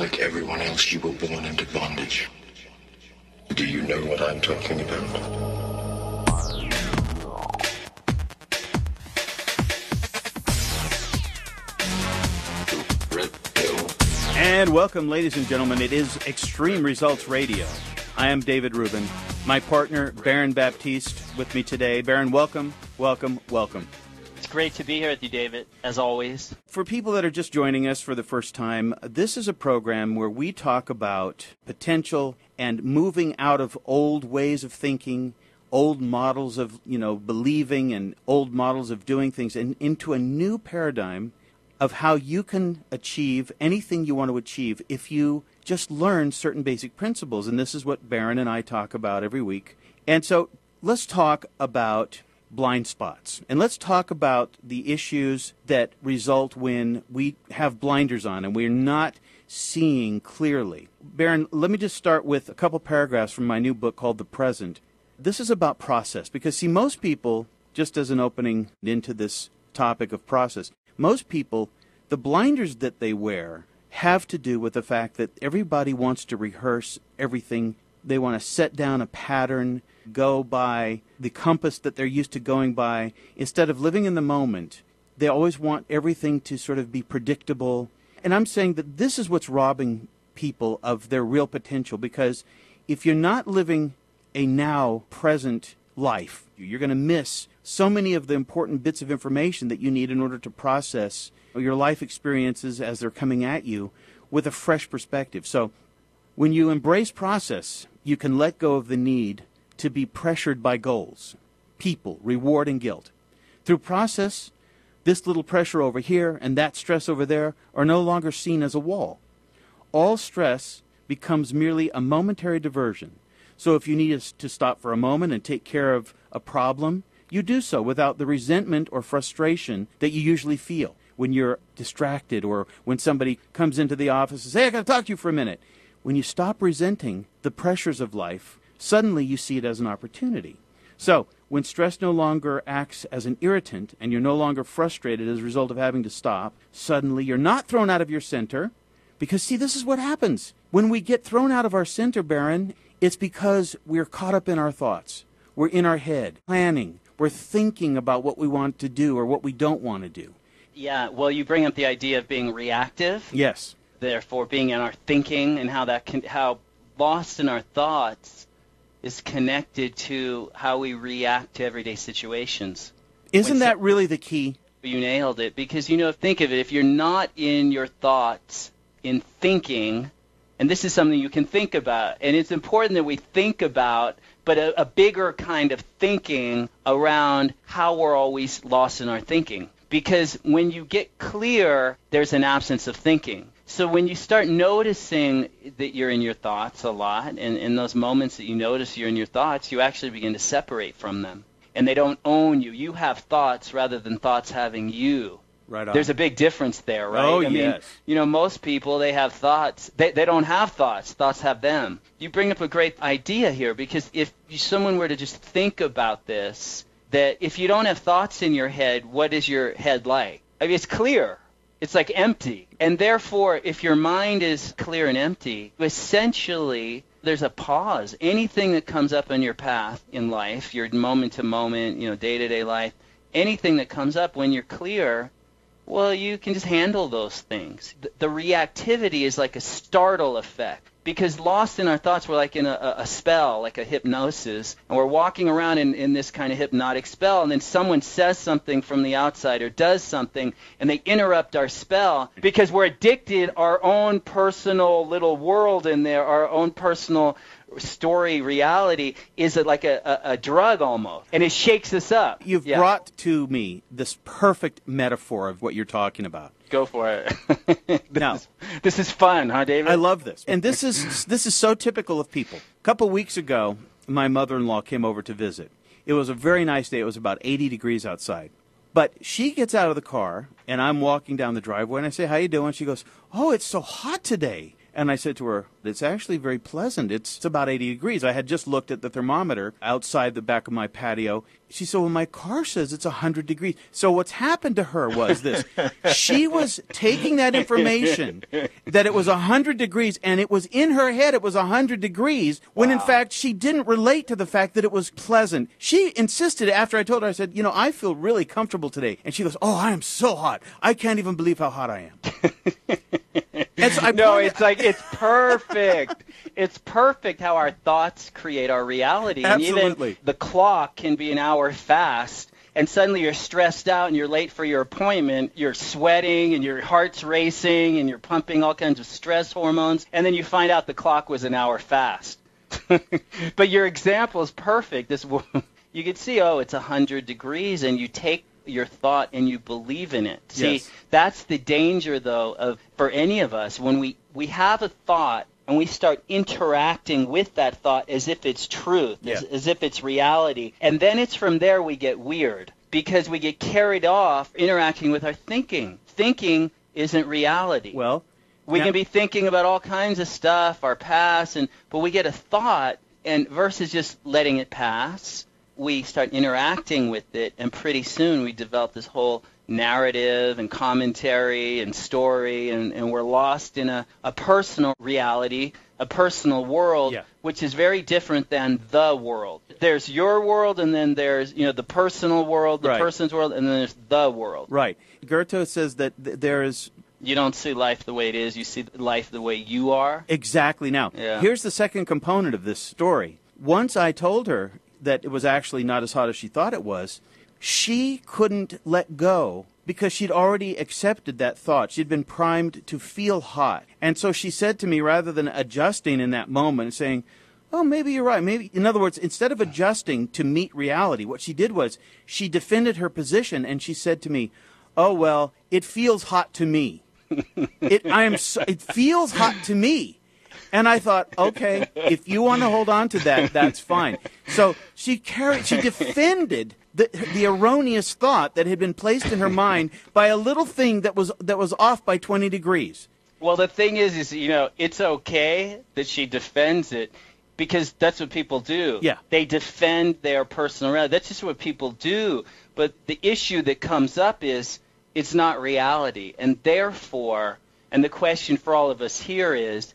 Like everyone else, you were born into bondage. Do you know what I'm talking about? And welcome, ladies and gentlemen. It is Extreme Results Radio. I am David Ruben. My partner, Baron Baptiste, with me today. Baron, welcome, welcome, welcome. It's great to be here with you, David, as always. For people that are just joining us for the first time, this is a program where we talk about potential and moving out of old ways of thinking, old models of, believing and old models of doing things, and into a new paradigm of how you can achieve anything you want to achieve if you just learn certain basic principles. And this is what Baron and I talk about every week. And so let's talk about blind spots. And let's talk about the issues that result when we have blinders on and we're not seeing clearly. Baron, let me just start with a couple paragraphs from my new book called The Present. This is about process because, see, most people, just as an opening into this topic of process, most people, the blinders that they wear have to do with the fact that everybody wants to rehearse everything. They want to set down a pattern, go by the compass that they're used to going by. Instead of living in the moment, they always want everything to sort of be predictable. And I'm saying that this is what's robbing people of their real potential, because if you're not living a now present life, you're going to miss so many of the important bits of information that you need in order to process your life experiences as they're coming at you with a fresh perspective. So when you embrace process, you can let go of the need to be pressured by goals, people, reward, and guilt. Through process, this little pressure over here and that stress over there are no longer seen as a wall. All stress becomes merely a momentary diversion. So if you need to stop for a moment and take care of a problem, you do so without the resentment or frustration that you usually feel when you're distracted or when somebody comes into the office and says, "Hey, I got to talk to you for a minute." When you stop resenting the pressures of life, suddenly you see it as an opportunity. So when stress no longer acts as an irritant and you're no longer frustrated as a result of having to stop, suddenly you're not thrown out of your center. Because, see, this is what happens. When we get thrown out of our center, Baron, it's because we're caught up in our thoughts. We're in our head, planning. We're thinking about what we want to do or what we don't want to do. Yeah, well, you bring up the idea of being reactive. Yes. Therefore, being in our thinking and how lost in our thoughts is connected to how we react to everyday situations. Isn't that really the key? You nailed it. Because, think of it. If you're not in your thoughts, in thinking, and this is something you can think about, and it's important that we think about, but a bigger kind of thinking around how we're always lost in our thinking. Because when you get clear, there's an absence of thinking. So when you start noticing that you're in your thoughts a lot, and in those moments that you notice you're in your thoughts, you actually begin to separate from them. And they don't own you. You have thoughts rather than thoughts having you. Right on. There's a big difference there, right? Oh, I mean, most people, they have thoughts. They don't have thoughts. Thoughts have them. You bring up a great idea here, because if someone were to just think about this, that if you don't have thoughts in your head, what is your head like? I mean, it's clear. It's like empty. And therefore, if your mind is clear and empty, essentially there's a pause. Anything that comes up on your path in life, your moment-to-moment, day-to-day life, anything that comes up when you're clear, well, you can just handle those things. The reactivity is like a startle effect. Because lost in our thoughts, we're like in a spell, like a hypnosis, and we're walking around in this kind of hypnotic spell, and then someone says something from the outside or does something, and they interrupt our spell because we're addicted, our own personal little world in there, our own personal story reality is like a drug almost, and it shakes us up. You've brought to me this perfect metaphor of what you're talking about. Go for it. This is fun, huh, David? I love this. And this is so typical of people. A couple weeks ago, my mother-in-law came over to visit. It was a very nice day. It was about 80 degrees outside. But she gets out of the car, and I'm walking down the driveway, and I say, "How you doing?" She goes, "Oh, it's so hot today." And I said to her, it's actually very pleasant. It's about 80 degrees. I had just looked at the thermometer outside the back of my patio. She said, well, my car says it's 100 degrees. So what's happened to her was this. She was taking that information that it was 100 degrees, and it was in her head it was 100 degrees, when in fact she didn't relate to the fact that it was pleasant. She insisted after I told her, I said, I feel really comfortable today. And she goes, oh, I am so hot. I can't even believe how hot I am. And so it's perfect. It's perfect how our thoughts create our reality. Absolutely. And even the clock can be an hour fast, and suddenly you're stressed out and you're late for your appointment. You're sweating and your heart's racing and you're pumping all kinds of stress hormones, and then you find out the clock was an hour fast. But your example is perfect. You could see, it's 100 degrees, and you take your thought and you believe in it. Yes. See, that's the danger, though, for any of us. When we have a thought and we start interacting with that thought as if it's truth, as if it's reality, and then it's from there we get weird, because we get carried off interacting with our thinking. Thinking isn't reality. Well, we can be thinking about all kinds of stuff, our past, but we get a thought, and versus just letting it pass, we start interacting with it, and pretty soon we develop this whole narrative and commentary and story, and we're lost in a personal reality, a personal world, which is very different than the world. There's your world, and then there's the personal world, the person's world, and then there's the world. Right. Goethe says that there is... You don't see life the way it is, you see life the way you are. Exactly. Now, here's the second component of this story. Once I told her that it was actually not as hot as she thought it was, she couldn't let go because she'd already accepted that thought. She'd been primed to feel hot. And so she said to me, rather than adjusting in that moment and saying, oh, maybe you're right. Maybe, in other words, instead of adjusting to meet reality, what she did was she defended her position, and she said to me, oh, well, it feels hot to me. It feels hot to me. And I thought, okay, if you want to hold on to that, that's fine. So she defended the erroneous thought that had been placed in her mind by a little thing that was off by 20 degrees. Well, the thing is it's okay that she defends it, because that's what people do. Yeah. They defend their personal reality. That's just what people do. But the issue that comes up is it's not reality. And therefore, and the question for all of us here is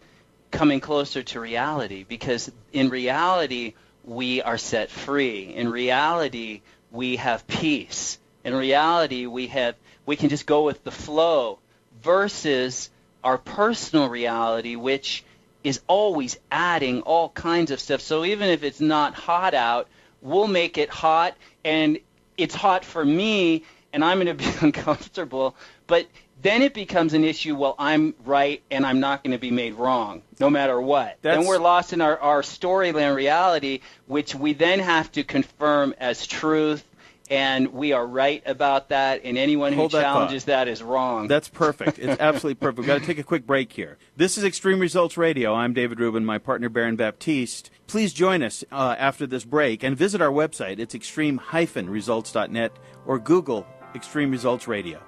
coming closer to reality, because in reality we are set free. In reality we have peace. In reality we can just go with the flow, versus our personal reality, which is always adding all kinds of stuff. So even if it's not hot out, we'll make it hot, and it's hot for me, and I'm going to be uncomfortable. But then it becomes an issue, well, I'm right and I'm not going to be made wrong, no matter what. Then we're lost in our storyland reality, which we then have to confirm as truth, and we are right about that, and anyone who challenges that is wrong. That's perfect. It's absolutely perfect. We've got to take a quick break here. This is Extreme Results Radio. I'm David Ruben, my partner Baron Baptiste. Please join us after this break and visit our website. It's extreme-results.net, or Google Extreme Results Radio.